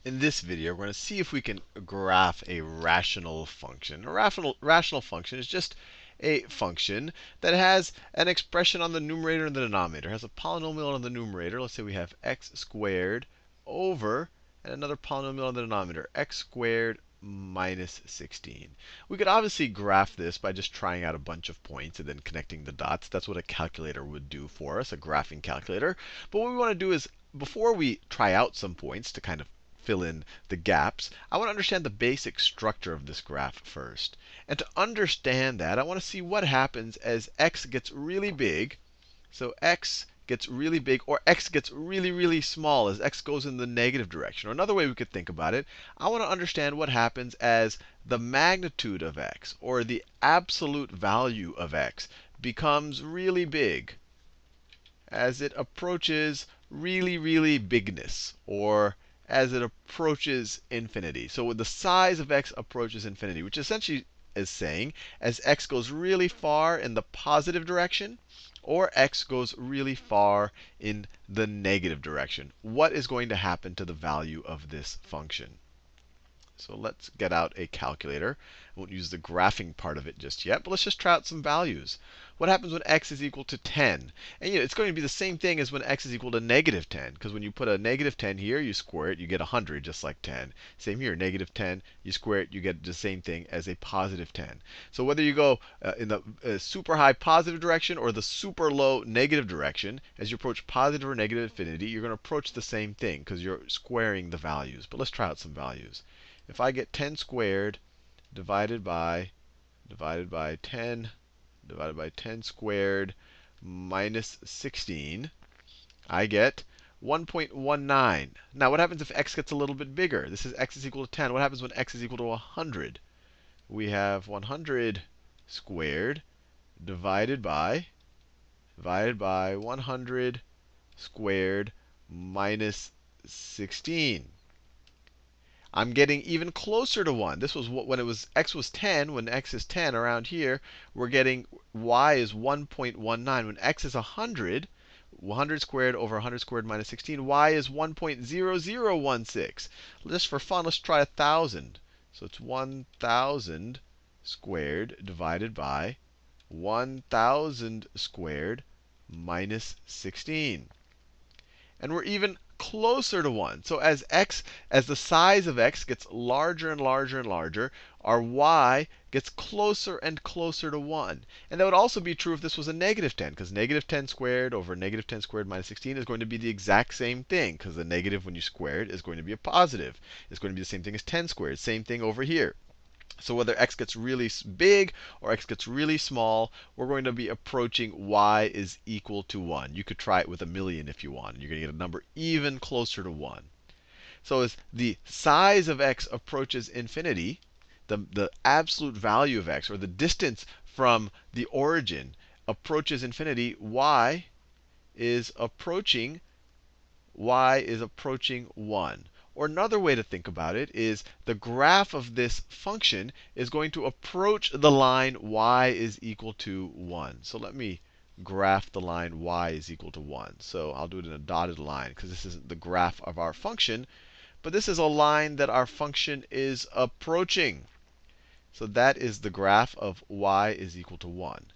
In this video, we're going to see if we can graph a rational function. A rational function is just a function that has an expression on the numerator and the denominator. It has a polynomial on the numerator. Let's say we have x squared over, and another polynomial on the denominator, x squared minus 16. We could obviously graph this by just trying out a bunch of points and then connecting the dots. That's what a calculator would do for us, a graphing calculator. But what we want to do is, before we try out some points to kind of fill in the gaps, I want to understand the basic structure of this graph first. And to understand that, I want to see what happens as x gets really big. So x gets really big, or x gets really, really small as x goes in the negative direction. Or another way we could think about it, I want to understand what happens as the magnitude of x, or the absolute value of x, becomes really big as it approaches really, really bigness, or as it approaches infinity. So when the size of x approaches infinity, which essentially is saying as x goes really far in the positive direction, or x goes really far in the negative direction, what is going to happen to the value of this function? So let's get out a calculator. I won't use the graphing part of it just yet, but let's just try out some values. What happens when x is equal to 10? And it's going to be the same thing as when x is equal to negative 10. Because when you put a negative 10 here, you square it, you get 100, just like 10. Same here, negative 10, you square it, you get the same thing as a positive 10. So whether you go in the super high positive direction or the super low negative direction, as you approach positive or negative infinity, you're going to approach the same thing because you're squaring the values. But let's try out some values. If I get 10 squared divided by 10 squared minus 16, I get 1.19. Now, what happens if x gets a little bit bigger? This is x is equal to 10. What happens when x is equal to 100? We have 100 squared divided by 100 squared minus 16. I'm getting even closer to 1. This was when it was x was 10. When x is 10 around here, we're getting y is 1.19. When x is 100, 100 squared over 100 squared minus 16, y is 1.0016. Just for fun, let's try 1,000. So it's 1,000 squared divided by 1,000 squared minus 16. And we're even closer to 1. So as the size of x gets larger and larger and larger, our y gets closer and closer to 1. And that would also be true if this was a negative 10, because negative 10 squared over negative 10 squared minus 16 is going to be the exact same thing, because the negative, when you square it, is going to be a positive. It's going to be the same thing as 10 squared. Same thing over here. So whether x gets really big or x gets really small, we're going to be approaching y is equal to 1. You could try it with a million if you want. You're going to get a number even closer to 1. So as the size of x approaches infinity, the absolute value of x, or the distance from the origin, approaches infinity, y is approaching 1. Or another way to think about it is the graph of this function is going to approach the line y is equal to 1. So let me graph the line y is equal to 1. So I'll do it in a dotted line because this isn't the graph of our function. But this is a line that our function is approaching. So that is the graph of y is equal to 1.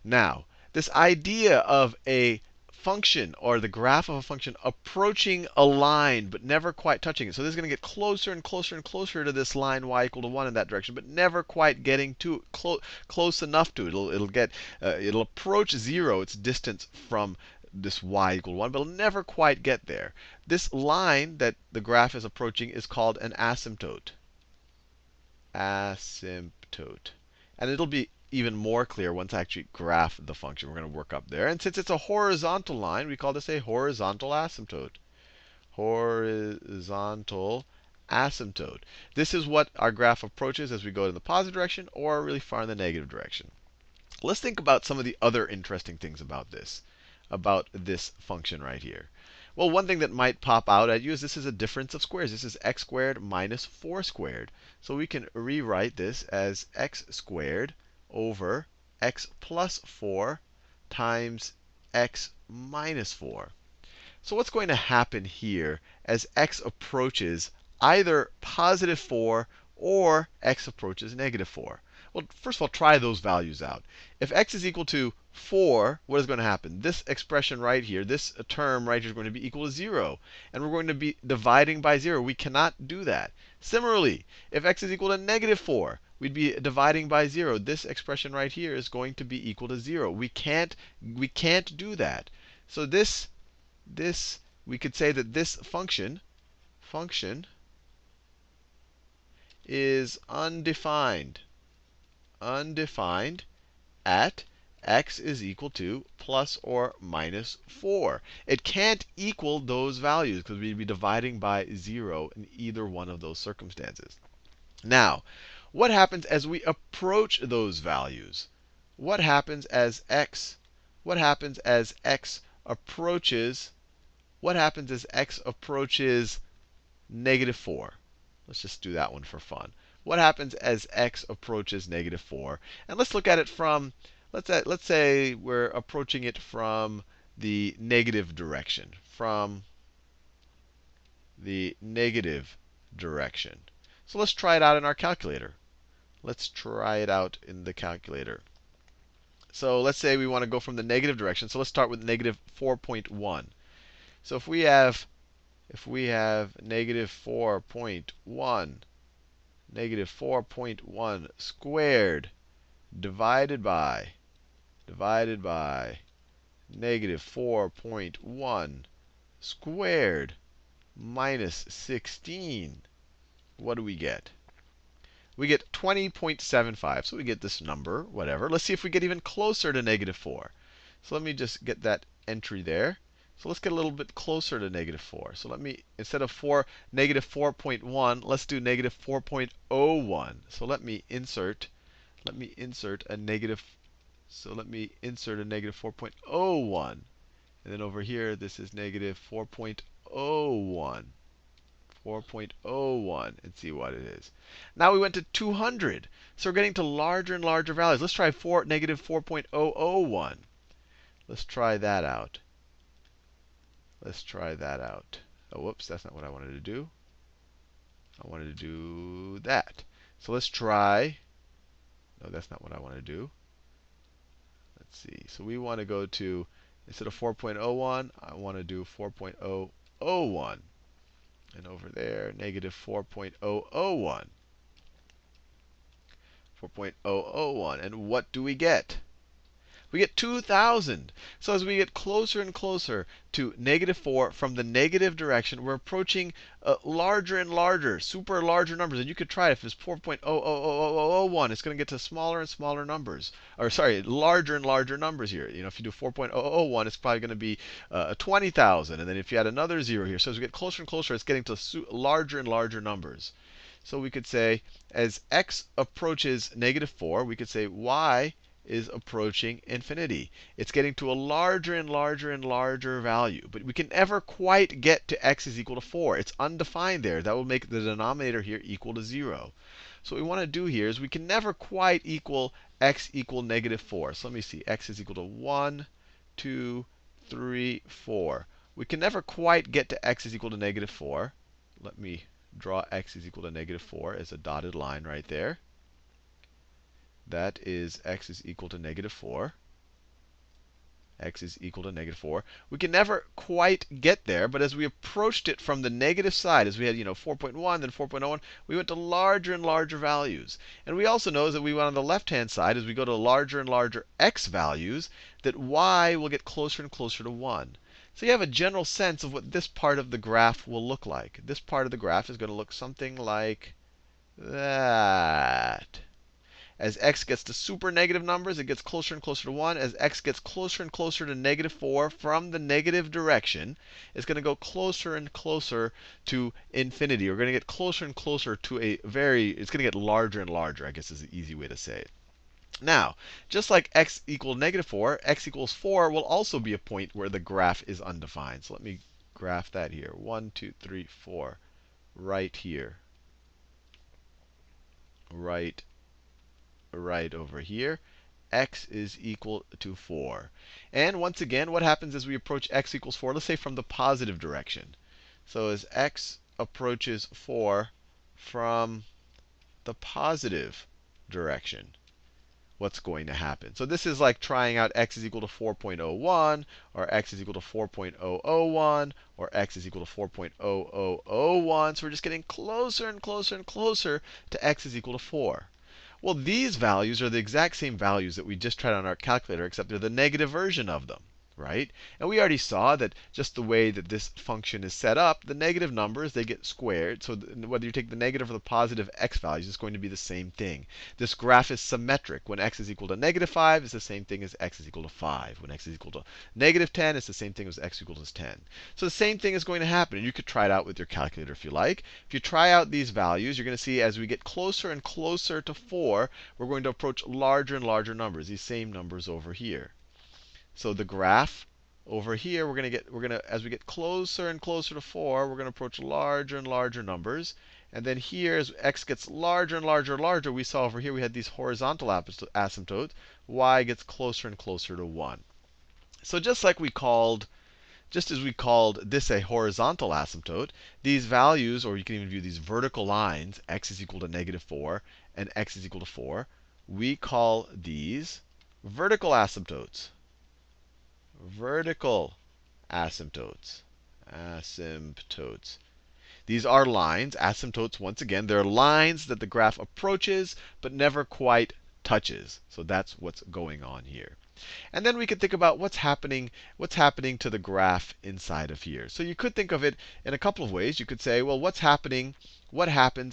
Now, this idea of a function, or the graph of a function, approaching a line but never quite touching it. So this is going to get closer and closer and closer to this line y equal to 1 in that direction, but never quite getting to close enough to it. It'll approach 0, its distance from this y equal to 1, but it'll never quite get there. This line that the graph is approaching is called an asymptote. Asymptote. And it'll be even more clear once I actually graph the function. We're going to work up there. And since it's a horizontal line, we call this a horizontal asymptote. Horizontal asymptote. This is what our graph approaches as we go in the positive direction or really far in the negative direction. Let's think about some of the other interesting things about this function right here. Well, one thing that might pop out at you is this is a difference of squares. This is x squared minus 4 squared. So we can rewrite this as x squared over x plus 4 times x minus 4. So what's going to happen here as x approaches either positive 4 or x approaches negative 4. Well, first of all, try those values out. If x is equal to 4, what is going to happen? This expression right here, this term right here is going to be equal to 0. And we're going to be dividing by 0. We cannot do that. Similarly, if x is equal to negative 4, we'd be dividing by 0. This expression right here is going to be equal to 0. We can't do that. So this we could say that this function is undefined at x is equal to plus or minus 4. It can't equal those values because we'd be dividing by 0 in either one of those circumstances. Now, what happens as we approach those values? What happens as x approaches negative 4? Let's just do that one for fun. What happens as x approaches negative 4? And let's look at it from, let's say we're approaching it from the negative direction. So let's try it out in our calculator. So let's say we want to go from the negative direction. So let's start with negative 4.1. So if we have negative 4.1 squared divided by negative 4.1 squared minus 16, what do we get? We get 20.75. So we get this number, whatever. Let's see if we get even closer to negative 4. So let me just get that entry there. So let's get a little bit closer to negative 4. So let me, instead of negative 4.1, let's do negative 4.01. So let me insert a negative 4.01. And then over here, this is negative 4.01. 4.01 and see what it is. Now we went to 200. So we're getting to larger and larger values. Let's try negative 4.001. Let's try that out. Oh, whoops, that's not what I wanted to do. I wanted to do that. So let's try. No, that's not what I want to do. Let's see. So we want to go to, instead of 4.01, I want to do 4.001. And over there, negative 4.001. 4.001. And what do we get? We get 2,000. So as we get closer and closer to negative 4 from the negative direction, we're approaching larger and larger, super larger numbers. And you could try it. If it's 4.00001, it's going to get to smaller and smaller numbers. Or sorry, larger and larger numbers here. You know, if you do 4.001, it's probably going to be 20,000. And then if you add another 0 here, so as we get closer and closer, it's getting to larger and larger numbers. So we could say, as x approaches negative 4, we could say y is approaching infinity. It's getting to a larger and larger and larger value. But we can never quite get to x is equal to 4. It's undefined there. That will make the denominator here equal to 0. So what we want to do here is we can never quite equal x equal negative 4. So let me see. X is equal to 1, 2, 3, 4. We can never quite get to x is equal to negative 4. Let me draw x is equal to negative 4 as a dotted line right there. That is x is equal to negative 4. X is equal to negative 4. We can never quite get there, but as we approached it from the negative side, as we had 4.1, then 4.01, we went to larger and larger values. And we also know that we went on the left-hand side, as we go to larger and larger x values, that y will get closer and closer to 1. So you have a general sense of what this part of the graph will look like. This part of the graph is going to look something like that. As x gets to super negative numbers, it gets closer and closer to 1. As x gets closer and closer to negative 4 from the negative direction, it's going to go closer and closer to infinity. We're going to get closer and closer to it's going to get larger and larger, I guess is the easy way to say it. Now, just like x equals negative 4, x equals 4 will also be a point where the graph is undefined. So let me graph that here. 1, 2, 3, 4. Right here. Right over here, x is equal to 4. And once again, what happens as we approach x equals 4? Let's say from the positive direction. So as x approaches 4 from the positive direction, what's going to happen? So this is like trying out x is equal to 4.01, or x is equal to 4.001, or x is equal to 4.0001. So we're just getting closer and closer and closer to x is equal to 4. Well, these values are the exact same values that we just tried on our calculator, except they're the negative version of them, right? And we already saw that just the way that this function is set up, the negative numbers, they get squared. So whether you take the negative or the positive x values, it's going to be the same thing. This graph is symmetric. When x is equal to -5, it's the same thing as x is equal to 5. When x is equal to -10, it's the same thing as x equals 10. So the same thing is going to happen. And you could try it out with your calculator if you like. If you try out these values, you're going to see as we get closer and closer to 4, we're going to approach larger and larger numbers, these same numbers over here. So the graph over here, as we get closer and closer to 4, we're going to approach larger and larger numbers. And then here, as x gets larger and larger and larger, we saw over here we had these horizontal asymptotes. Y gets closer and closer to 1. So just as we called this a horizontal asymptote, these values, or you can even view these vertical lines, x is equal to -4 and x is equal to 4, we call these vertical asymptotes. Vertical asymptotes. Asymptotes. These are lines. Asymptotes, once again, they're lines that the graph approaches but never quite touches. So that's what's going on here. And then we could think about what's happening to the graph inside of here. So you could think of it in a couple of ways. You could say, well, what happens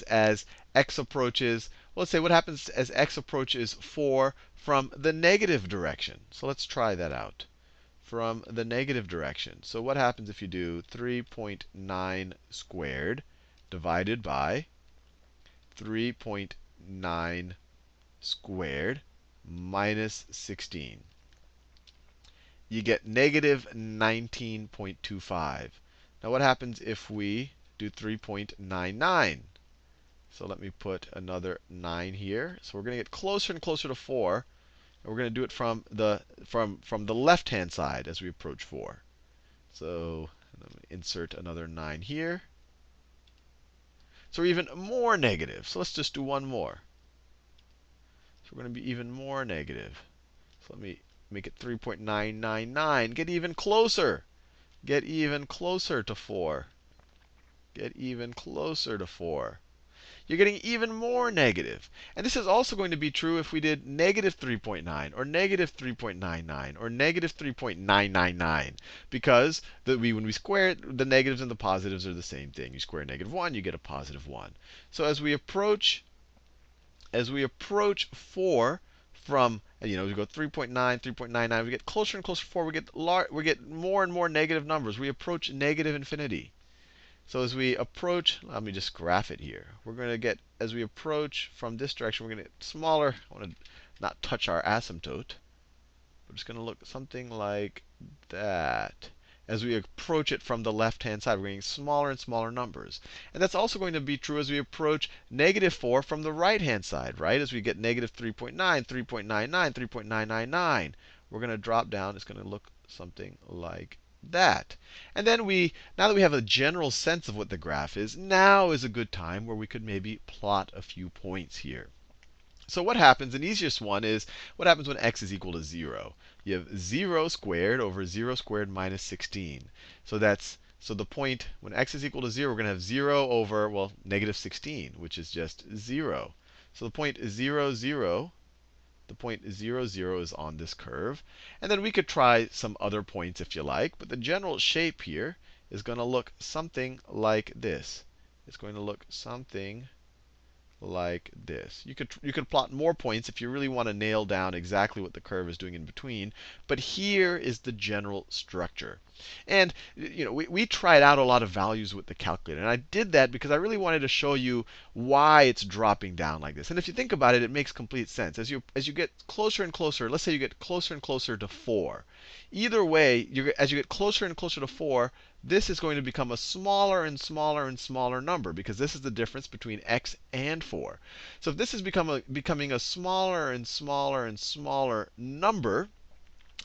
as x approaches, well, let's say what happens as x approaches 4 from the negative direction. So let's try that out. From the negative direction. So what happens if you do 3.9 squared divided by 3.9 squared minus 16? You get negative 19.25. Now what happens if we do 3.99? So let me put another 9 here. So we're going to get closer and closer to 4. And we're going to do it from the left-hand side as we approach 4. So let me insert another 9 here. So we're even more negative. So let's just do one more. So we're going to be even more negative. So let me make it 3.999. Get even closer. Get even closer to 4. Get even closer to 4. You're getting even more negative. And this is also going to be true if we did -3.9 or -3.99 or -3.999. Because when we square it, the negatives and the positives are the same thing. You square -1, you get a +1. So as we approach 4 from, we go 3.9, 3.99, we get closer and closer to 4, we get more and more negative numbers. We approach negative infinity. So as we approach, let me just graph it here. We're going to get, as we approach from this direction, we're going to get smaller. I want to not touch our asymptote. We're just going to look something like that. As we approach it from the left-hand side, we're getting smaller and smaller numbers. And that's also going to be true as we approach -4 from the right-hand side, right? As we get -3.9, 3.99, 3.999, we're going to drop down. It's going to look something like that. And then now that we have a general sense of what the graph is, now is a good time where we could maybe plot a few points here. So what happens, an easiest one is, what happens when x is equal to 0? You have 0 squared over 0 squared minus 16. So the point, when x is equal to 0, we're going to have 0 over, well, -16, which is just 0. So the point 0, 0. The point 0, 0 is on this curve. And then we could try some other points if you like. But the general shape here is going to look something like this. It's going to look something like this. You could plot more points if you really want to nail down exactly what the curve is doing in between. But here is the general structure. And we tried out a lot of values with the calculator. And I did that because I really wanted to show you why it's dropping down like this. And if you think about it, it makes complete sense. As you get closer and closer, let's say you get closer and closer to 4. Either way, as you get closer and closer to 4, this is going to become a smaller and smaller and smaller number, because this is the difference between x and 4. So if this is becoming a smaller and smaller and smaller number,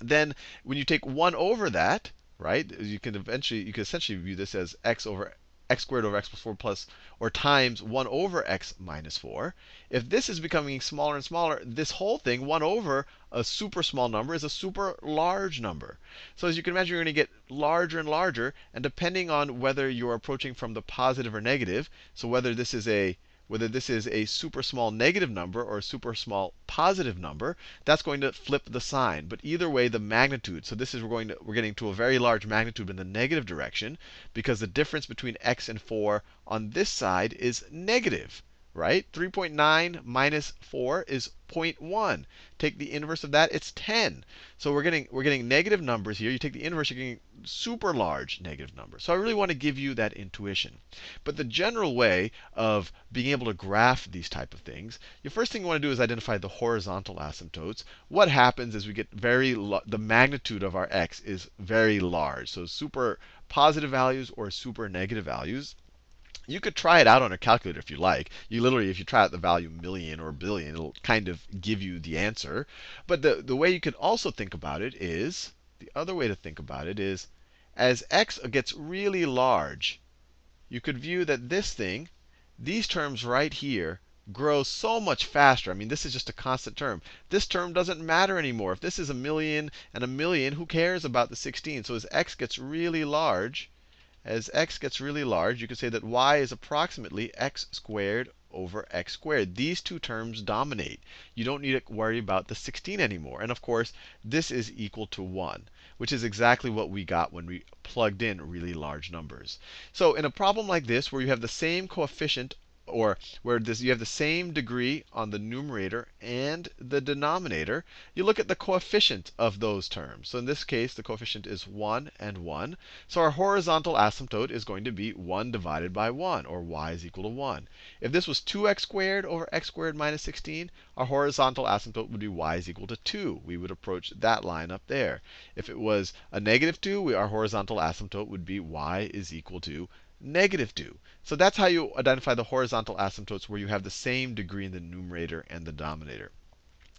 then when you take 1 over that, right, you can essentially view this as x over x squared over x plus 4 plus, or times 1 over x minus 4. If this is becoming smaller and smaller, this whole thing, 1 over a super small number, is a super large number. So as you can imagine, you're going to get larger and larger. And depending on whether you're approaching from the positive or negative, so whether this is a super small negative number or a super small positive number, that's going to flip the sign. But either way, the magnitude, so this is we're getting to a very large magnitude in the negative direction, because the difference between x and 4 on this side is negative, right? 3.9 minus 4 is 0.1. Take the inverse of that, it's 10. So we're getting negative numbers here. You take the inverse, you're getting super large negative numbers. So I really want to give you that intuition. But the general way of being able to graph these type of things, the first thing you want to do is identify the horizontal asymptotes. What happens is we get the magnitude of our x is very large. So super positive values or super negative values. You could try it out on a calculator if you like. You literally, if you try out the value million or billion, it'll kind of give you the answer. But the way you could also think about it is, the other way to think about it is, as x gets really large, you could view that this thing, these terms right here, grow so much faster. I mean, this is just a constant term. This term doesn't matter anymore. If this is a million and a million, who cares about the 16? So as x gets really large, you could say that y is approximately x squared over x squared. These two terms dominate. You don't need to worry about the 16 anymore. And of course, this is equal to 1, which is exactly what we got when we plugged in really large numbers. So in a problem like this, where you have the same coefficient, or where you have the same degree on the numerator and the denominator, you look at the coefficient of those terms. So in this case, the coefficient is 1 and 1. So our horizontal asymptote is going to be 1 divided by 1, or y is equal to 1. If this was 2x squared over x squared minus 16, our horizontal asymptote would be y is equal to 2. We would approach that line up there. If it was a negative 2, our horizontal asymptote would be y is equal to negative 2. So that's how you identify the horizontal asymptotes, where you have the same degree in the numerator and the denominator.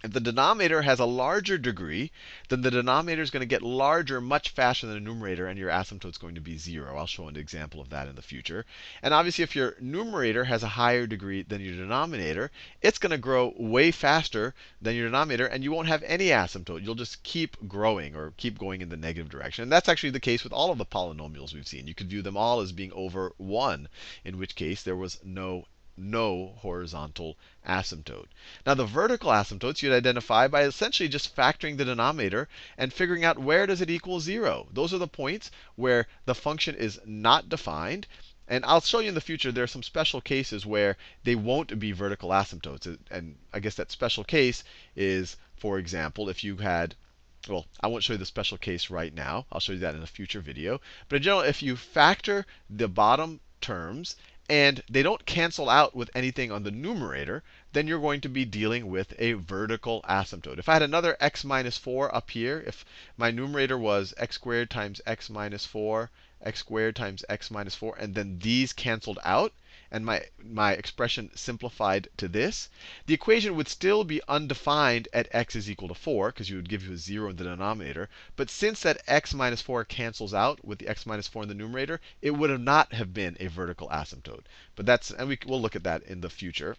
If the denominator has a larger degree, then the denominator is going to get larger much faster than the numerator, and your asymptote is going to be 0. I'll show an example of that in the future. And obviously, if your numerator has a higher degree than your denominator, it's going to grow way faster than your denominator, and you won't have any asymptote. You'll just keep growing or keep going in the negative direction. And that's actually the case with all of the polynomials we've seen. You could view them all as being over 1, in which case there was no horizontal asymptote. Now the vertical asymptotes you'd identify by essentially just factoring the denominator and figuring out where does it equal 0. Those are the points where the function is not defined. And I'll show you in the future there are some special cases where they won't be vertical asymptotes. And I guess that special case is, for example, if you had, well, I won't show you the special case right now. I'll show you that in a future video. But in general, if you factor the bottom terms and they don't cancel out with anything on the numerator, then you're going to be dealing with a vertical asymptote. If I had another x minus 4 up here, if my numerator was x squared times x minus 4, x squared times x minus 4, and then these canceled out, and my expression simplified to this, the equation would still be undefined at x is equal to 4, because you would give you a 0 in the denominator. But since that x minus 4 cancels out with the x minus 4 in the numerator, it would not have been a vertical asymptote. But we'll look at that in the future.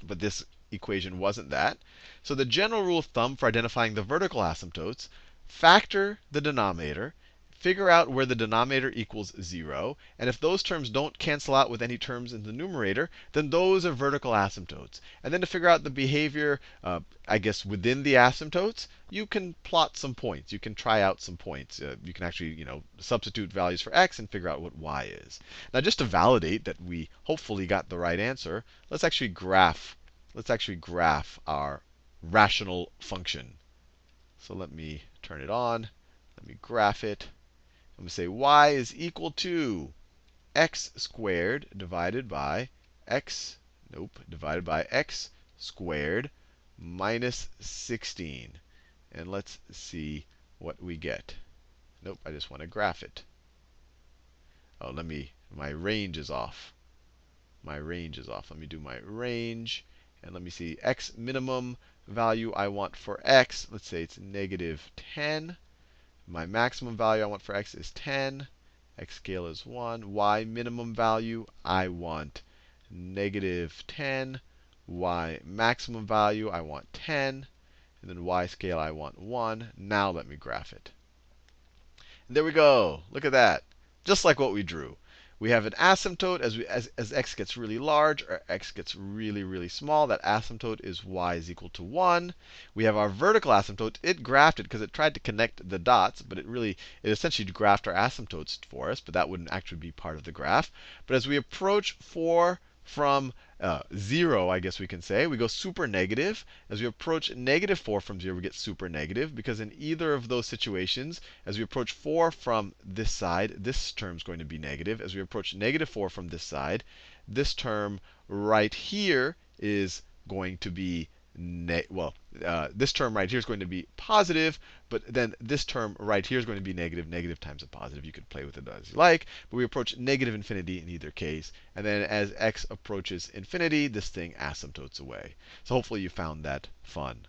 But this equation wasn't that. So the general rule of thumb for identifying the vertical asymptotes, factor the denominator, figure out where the denominator equals 0. And if those terms don't cancel out with any terms in the numerator, then those are vertical asymptotes. And then to figure out the behavior, I guess, within the asymptotes, you can plot some points. You can try out some points. You can actually, substitute values for x and figure out what y is. Now, just to validate that we hopefully got the right answer, let's actually graph our rational function. So let me turn it on. Let me graph it. I'm going to say y is equal to x squared divided by x squared minus 16. And let's see what we get. Nope, I just want to graph it. Oh, my range is off. Let me do my range. And let me see, x minimum value I want for x, let's say it's negative 10. My maximum value I want for x is 10. X scale is 1. Y minimum value, I want -10. Y maximum value, I want 10. And then Y scale, I want 1. Now let me graph it. And there we go. Look at that. Just like what we drew. We have an asymptote as x gets really large or x gets really, really small. That asymptote is y is equal to 1. We have our vertical asymptote. It graphed it because it tried to connect the dots, but it essentially graphed our asymptotes for us, but that wouldn't actually be part of the graph. But as we approach 4 from 0, I guess we can say, we go super negative. As we approach -4 from 0, we get super negative, because in either of those situations, as we approach 4 from this side, this term is going to be negative. As we approach -4 from this side, this term right here is going to be this term right here is going to be positive, but then this term right here is going to be negative. Negative times a positive. You could play with it as you like, but we approach negative infinity in either case. And then as x approaches infinity, this thing asymptotes away. So hopefully you found that fun.